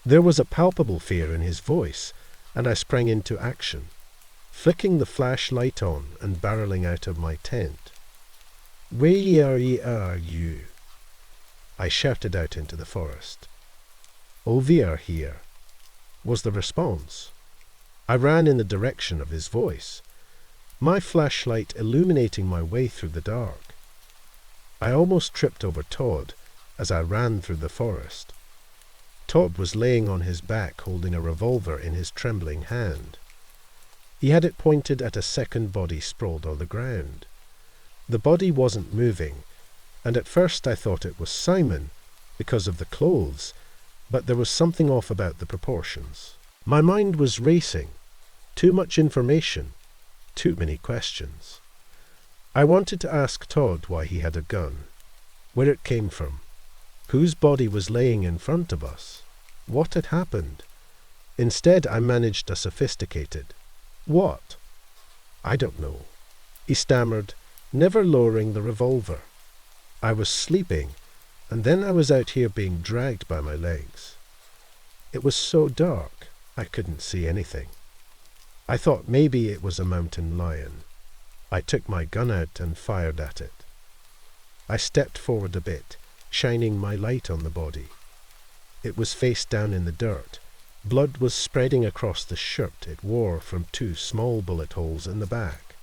There was a palpable fear in his voice, and I sprang into action, flicking the flashlight on and barreling out of my tent. Where are you? I shouted out into the forest. We are here, was the response. I ran in the direction of his voice, my flashlight illuminating my way through the dark. I almost tripped over Todd as I ran through the forest. Todd was laying on his back holding a revolver in his trembling hand. He had it pointed at a second body sprawled on the ground. The body wasn't moving, and at first I thought it was Simon because of the clothes, but there was something off about the proportions. My mind was racing. Too much information. Too many questions. I wanted to ask Todd why he had a gun, where it came from, whose body was laying in front of us, what had happened. Instead, I managed a sophisticated, "What?" "I don't know," he stammered, never lowering the revolver. I was sleeping, and then I was out here being dragged by my legs. It was so dark, I couldn't see anything. I thought maybe it was a mountain lion. I took my gun out and fired at it. I stepped forward a bit, shining my light on the body. It was face down in the dirt. Blood was spreading across the shirt it wore from 2 small bullet holes in the back.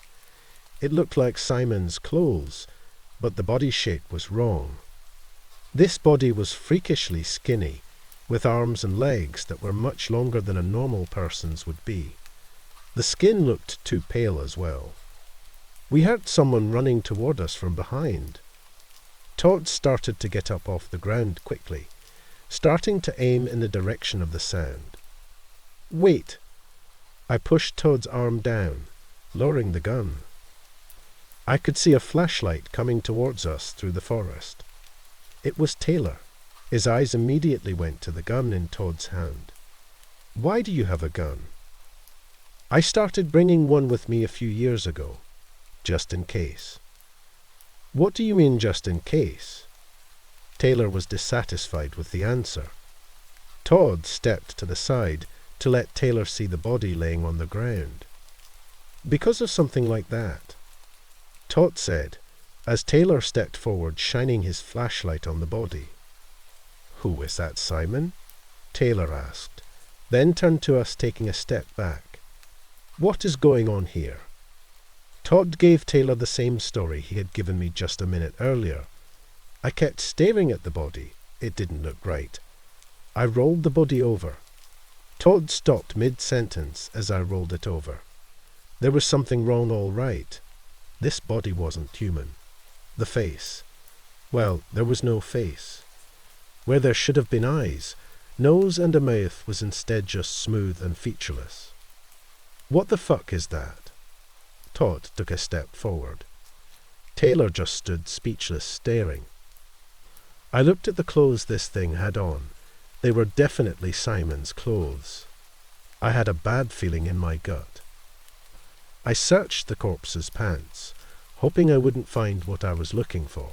It looked like Simon's clothes, but the body shape was wrong. This body was freakishly skinny, with arms and legs that were much longer than a normal person's would be. The skin looked too pale as well. We heard someone running toward us from behind. Todd started to get up off the ground quickly, starting to aim in the direction of the sound. "Wait!" I pushed Todd's arm down, lowering the gun. I could see a flashlight coming towards us through the forest. It was Taylor. His eyes immediately went to the gun in Todd's hand. "Why do you have a gun?" "I started bringing one with me a few years ago, just in case." "What do you mean, just in case?" Taylor was dissatisfied with the answer. Todd stepped to the side to let Taylor see the body laying on the ground. "Because of something like that," Todd said, as Taylor stepped forward, shining his flashlight on the body. "Who is that, Simon?" Taylor asked, then turned to us, taking a step back. "What is going on here?" Todd gave Taylor the same story he had given me just a minute earlier. I kept staring at the body. It didn't look right. I rolled the body over. Todd stopped mid-sentence as I rolled it over. There was something wrong, all right. This body wasn't human. The face. Well, there was no face. Where there should have been eyes, nose and a mouth was instead just smooth and featureless. "What the fuck is that?" Todd took a step forward. Taylor just stood speechless, staring. I looked at the clothes this thing had on. They were definitely Simon's clothes. I had a bad feeling in my gut. I searched the corpse's pants, hoping I wouldn't find what I was looking for.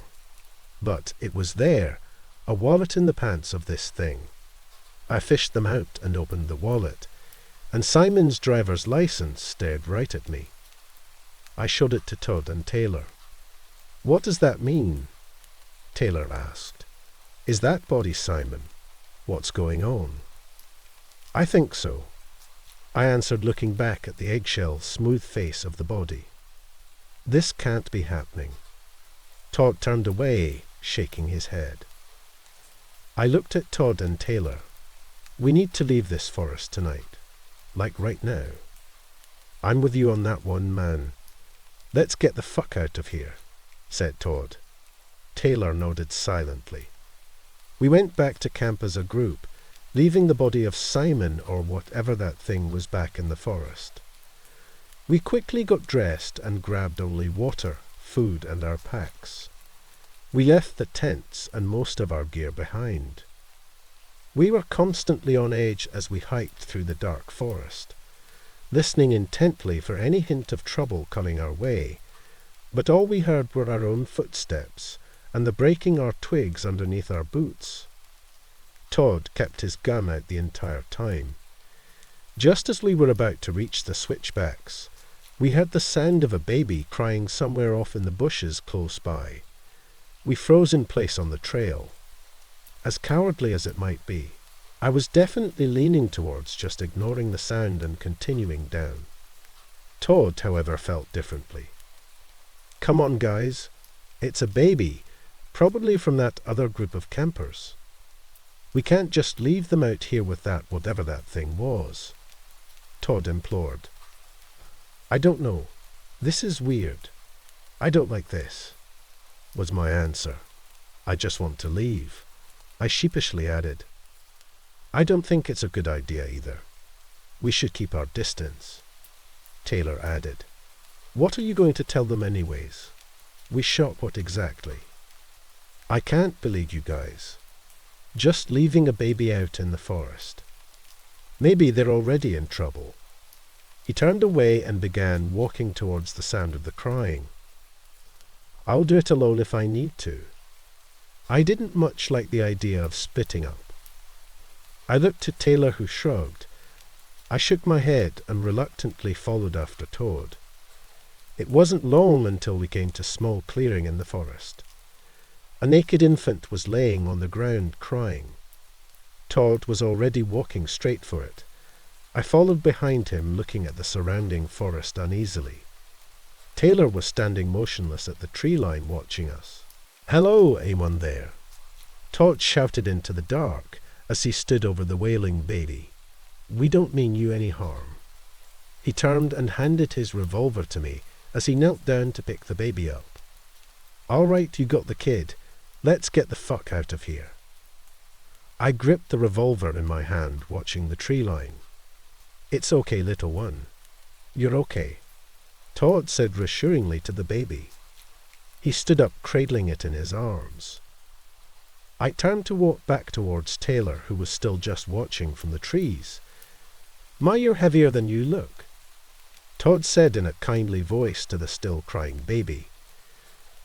But it was there, a wallet in the pants of this thing. I fished them out and opened the wallet, and Simon's driver's license stared right at me. I showed it to Todd and Taylor. "What does that mean?" Taylor asked. "Is that body Simon? What's going on?" "I think so," I answered, looking back at the eggshell, smooth face of the body. "This can't be happening." Todd turned away, shaking his head. I looked at Todd and Taylor. "We need to leave this forest tonight. Like right now." "I'm with you on that one, man. Let's get the fuck out of here," said Todd. Taylor nodded silently. We went back to camp as a group, leaving the body of Simon, or whatever that thing was, back in the forest. We quickly got dressed and grabbed only water, food, and our packs. We left the tents and most of our gear behind. We were constantly on edge as we hiked through the dark forest, listening intently for any hint of trouble coming our way, but all we heard were our own footsteps and the breaking our twigs underneath our boots. Todd kept his gun out the entire time. Just as we were about to reach the switchbacks, we heard the sound of a baby crying somewhere off in the bushes close by. We froze in place on the trail. As cowardly as it might be, I was definitely leaning towards just ignoring the sound and continuing down. Todd, however, felt differently. "Come on, guys. It's a baby, probably from that other group of campers. We can't just leave them out here with that, whatever that thing was," Todd implored. "I don't know. This is weird. I don't like this," was my answer. "I just want to leave," I sheepishly added. "I don't think it's a good idea either. We should keep our distance," Taylor added. "What are you going to tell them anyways? We shot what exactly?" "I can't believe you guys. Just leaving a baby out in the forest. Maybe they're already in trouble." He turned away and began walking towards the sound of the crying. "I'll do it alone if I need to." I didn't much like the idea of splitting up. I looked to Taylor, who shrugged. I shook my head and reluctantly followed after Todd. It wasn't long until we came to a small clearing in the forest. A naked infant was laying on the ground crying. Todd was already walking straight for it. I followed behind him, looking at the surrounding forest uneasily. Taylor was standing motionless at the tree line watching us. "Hello, anyone there?" Todd shouted into the dark as he stood over the wailing baby. "We don't mean you any harm." He turned and handed his revolver to me, as he knelt down to pick the baby up. "All right, you got the kid. Let's get the fuck out of here." I gripped the revolver in my hand, watching the tree line. "It's okay, little one. You're okay," Todd said reassuringly to the baby. He stood up, cradling it in his arms. I turned to walk back towards Taylor, who was still just watching from the trees. "Ma, you're heavier than you look," Todd said in a kindly voice to the still crying baby.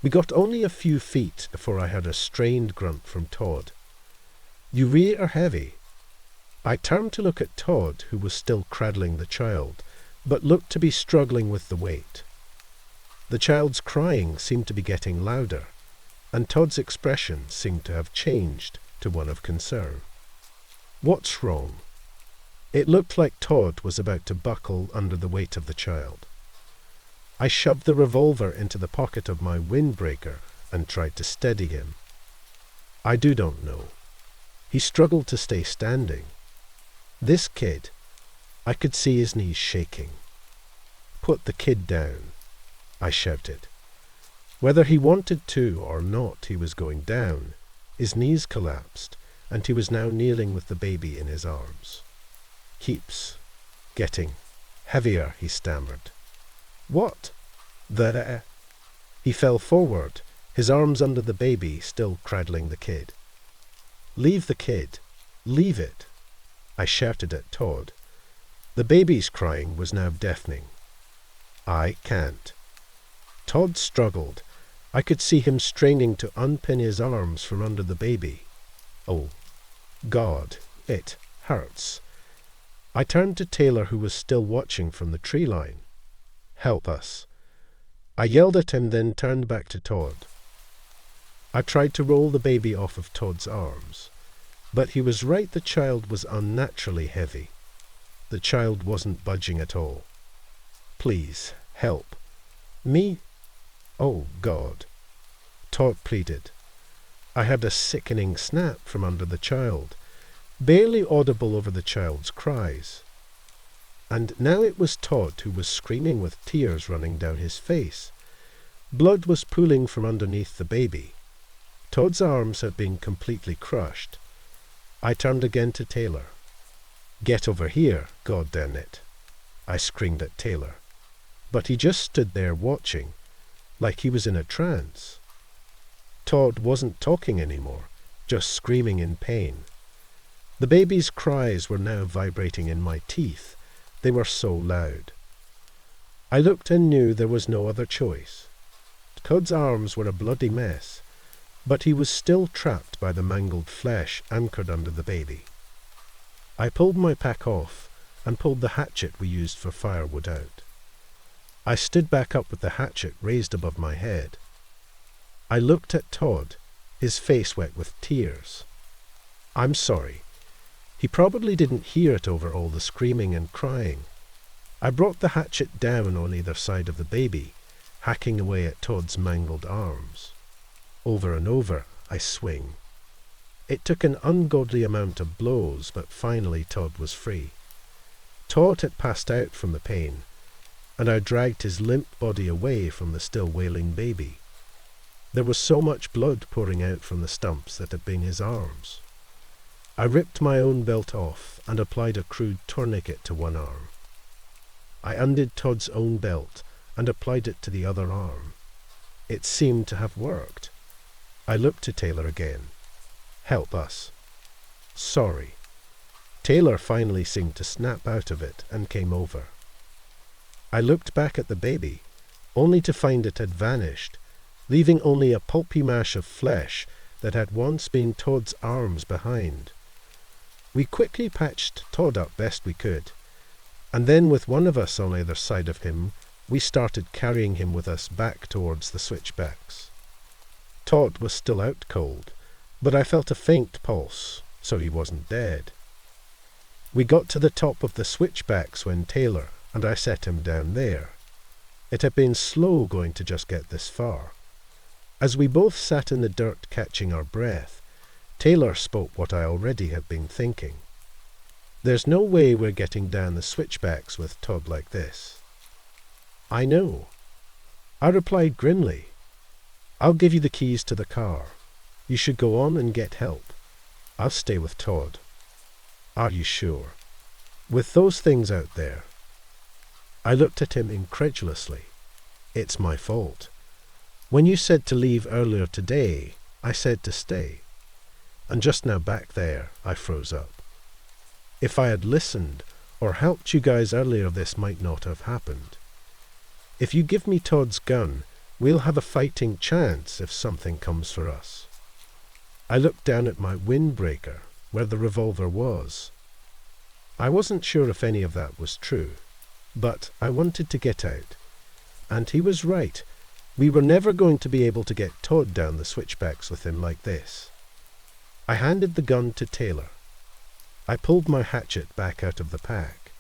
We got only a few feet before I heard a strained grunt from Todd. "You really are heavy." I turned to look at Todd, who was still cradling the child, but looked to be struggling with the weight. The child's crying seemed to be getting louder, and Todd's expression seemed to have changed to one of concern. "What's wrong?" It looked like Todd was about to buckle under the weight of the child. I shoved the revolver into the pocket of my windbreaker and tried to steady him. I don't know. He struggled to stay standing. This kid, I could see his knees shaking. "Put the kid down," I shouted. Whether he wanted to or not, he was going down. His knees collapsed, and he was now kneeling with the baby in his arms. "Keeps getting heavier," he stammered. "What? The..." He fell forward, his arms under the baby, still cradling the kid. "Leave the kid. Leave it," I shouted at Todd. The baby's crying was now deafening. "I can't." Todd struggled. I could see him straining to unpin his arms from under the baby. "Oh, God, it hurts." I turned to Taylor, who was still watching from the tree line. "Help us." I yelled at him, then turned back to Todd. I tried to roll the baby off of Todd's arms, but he was right, the child was unnaturally heavy. The child wasn't budging at all. "Please, help." "Me? Oh, God," Todd pleaded. I had a sickening snap from under the child, barely audible over the child's cries. And now it was Todd who was screaming with tears running down his face. Blood was pooling from underneath the baby. Todd's arms had been completely crushed. I turned again to Taylor. "Get over here, goddamn it," I screamed at Taylor. But he just stood there watching, like he was in a trance. Todd wasn't talking anymore, just screaming in pain. The baby's cries were now vibrating in my teeth. They were so loud. I looked and knew there was no other choice. Todd's arms were a bloody mess, but he was still trapped by the mangled flesh anchored under the baby. I pulled my pack off and pulled the hatchet we used for firewood out. I stood back up with the hatchet raised above my head. I looked at Todd, his face wet with tears. "I'm sorry." He probably didn't hear it over all the screaming and crying. I brought the hatchet down on either side of the baby, hacking away at Todd's mangled arms. Over and over, I swing. It took an ungodly amount of blows, but finally Todd was free. Todd had passed out from the pain, and I dragged his limp body away from the still wailing baby. There was so much blood pouring out from the stumps that had been his arms. I ripped my own belt off and applied a crude tourniquet to one arm. I undid Todd's own belt and applied it to the other arm. It seemed to have worked. I looked to Taylor again. "Help us." "Sorry." Taylor finally seemed to snap out of it and came over. I looked back at the baby, only to find it had vanished, leaving only a pulpy mash of flesh that had once been Todd's arms behind. We quickly patched Todd up best we could, and then with one of us on either side of him, we started carrying him with us back towards the switchbacks. Todd was still out cold, but I felt a faint pulse, so he wasn't dead. We got to the top of the switchbacks when Taylor and I set him down there. It had been slow going to just get this far. As we both sat in the dirt catching our breath, Taylor spoke what I already had been thinking. "There's no way we're getting down the switchbacks with Todd like this." "I know." I replied grimly, "I'll give you the keys to the car. You should go on and get help. I'll stay with Todd." "Are you sure? With those things out there?" I looked at him incredulously. "It's my fault. When you said to leave earlier today, I said to stay. And just now back there, I froze up. If I had listened or helped you guys earlier, this might not have happened. If you give me Todd's gun, we'll have a fighting chance if something comes for us." I looked down at my windbreaker, where the revolver was. I wasn't sure if any of that was true, but I wanted to get out. And he was right. We were never going to be able to get Todd down the switchbacks with him like this. I handed the gun to Taylor. I pulled my hatchet back out of the pack.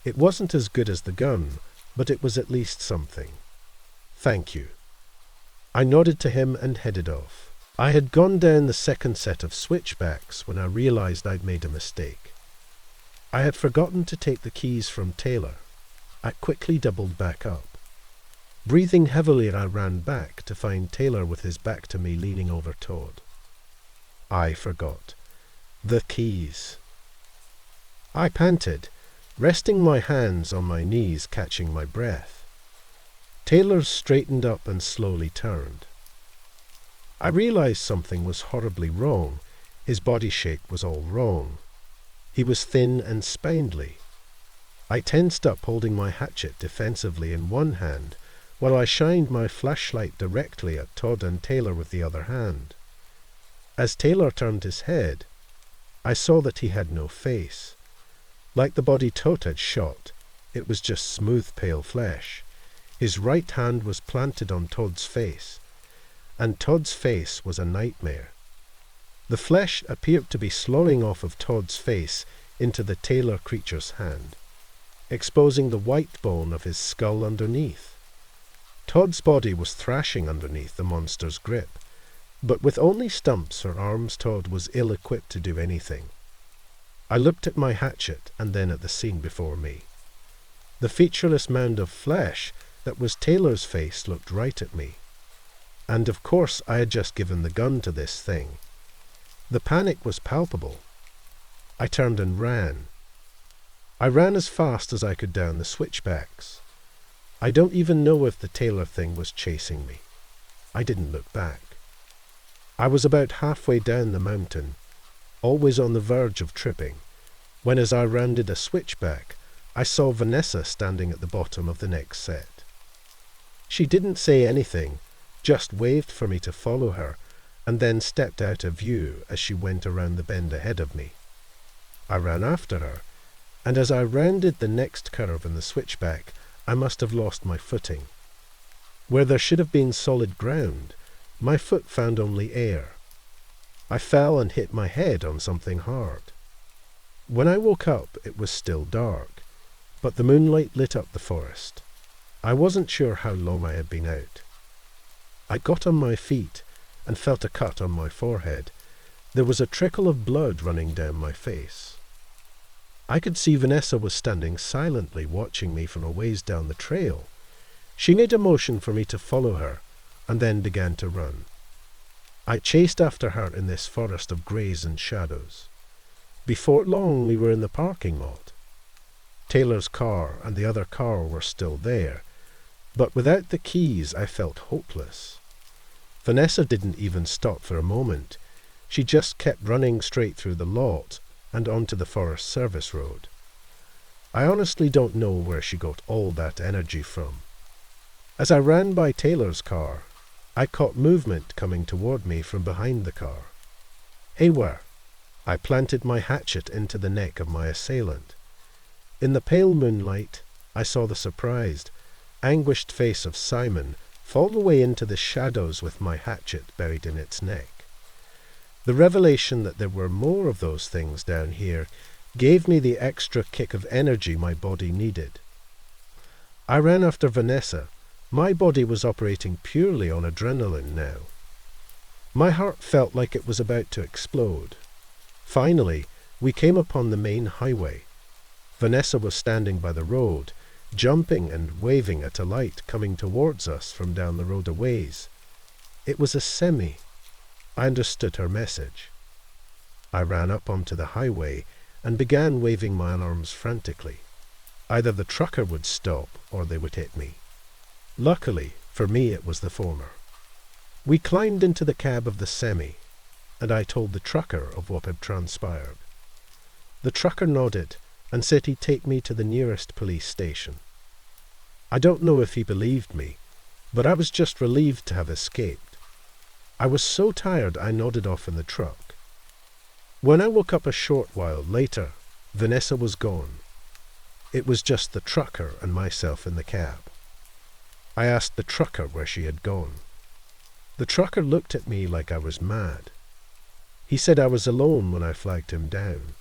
It wasn't as good as the gun, but it was at least something. "Thank you." I nodded to him and headed off. I had gone down the second set of switchbacks when I realized I'd made a mistake. I had forgotten to take the keys from Taylor. I quickly doubled back up. Breathing heavily, I ran back to find Taylor with his back to me, leaning over Todd. I forgot. The keys. I panted, resting my hands on my knees, catching my breath. Taylor straightened up and slowly turned. I realized something was horribly wrong. His body shape was all wrong. He was thin and spindly. I tensed up, holding my hatchet defensively in one hand, while I shined my flashlight directly at Todd and Taylor with the other hand. As Taylor turned his head, I saw that he had no face. Like the body Todd had shot, it was just smooth, pale flesh. His right hand was planted on Todd's face, and Todd's face was a nightmare. The flesh appeared to be slowing off of Todd's face into the Taylor creature's hand, exposing the white bone of his skull underneath. Todd's body was thrashing underneath the monster's grip, but with only stumps or arms, Todd was ill-equipped to do anything. I looked at my hatchet and then at the scene before me. The featureless mound of flesh that was Taylor's face looked right at me. And of course I had just given the gun to this thing. The panic was palpable. I turned and ran. I ran as fast as I could down the switchbacks. I don't even know if the Taylor thing was chasing me. I didn't look back. I was about halfway down the mountain, always on the verge of tripping, when as I rounded a switchback, I saw Vanessa standing at the bottom of the next set. She didn't say anything, just waved for me to follow her, and then stepped out of view as she went around the bend ahead of me. I ran after her, and as I rounded the next curve in the switchback, I must have lost my footing. Where there should have been solid ground, my foot found only air. I fell and hit my head on something hard. When I woke up, it was still dark, but the moonlight lit up the forest. I wasn't sure how long I had been out. I got on my feet and felt a cut on my forehead. There was a trickle of blood running down my face. I could see Vanessa was standing silently watching me from a ways down the trail. She made a motion for me to follow her, and then began to run. I chased after her in this forest of greys and shadows. Before long we were in the parking lot. Taylor's car and the other car were still there, but without the keys I felt hopeless. Vanessa didn't even stop for a moment. She just kept running straight through the lot and onto the Forest Service Road. I honestly don't know where she got all that energy from. As I ran by Taylor's car, I caught movement coming toward me from behind the car. Haywire! I planted my hatchet into the neck of my assailant. In the pale moonlight, I saw the surprised, anguished face of Simon fall away into the shadows with my hatchet buried in its neck. The revelation that there were more of those things down here gave me the extra kick of energy my body needed. I ran after Vanessa. My body was operating purely on adrenaline now. My heart felt like it was about to explode. Finally, we came upon the main highway. Vanessa was standing by the road, jumping and waving at a light coming towards us from down the road a ways. It was a semi. I understood her message. I ran up onto the highway and began waving my arms frantically. Either the trucker would stop or they would hit me. Luckily, for me it was the former. We climbed into the cab of the semi, and I told the trucker of what had transpired. The trucker nodded and said he'd take me to the nearest police station. I don't know if he believed me, but I was just relieved to have escaped. I was so tired I nodded off in the truck. When I woke up a short while later, Vanessa was gone. It was just the trucker and myself in the cab. I asked the trucker where she had gone. The trucker looked at me like I was mad. He said I was alone when I flagged him down.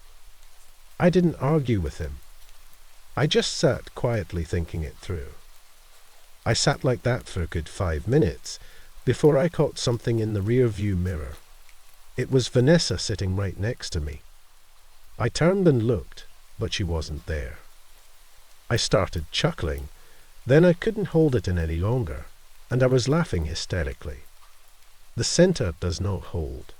I didn't argue with him. I just sat quietly thinking it through. I sat like that for a good 5 minutes before I caught something in the rear-view mirror. It was Vanessa sitting right next to me. I turned and looked, but she wasn't there. I started chuckling. Then I couldn't hold it in any longer, and I was laughing hysterically. The center does not hold.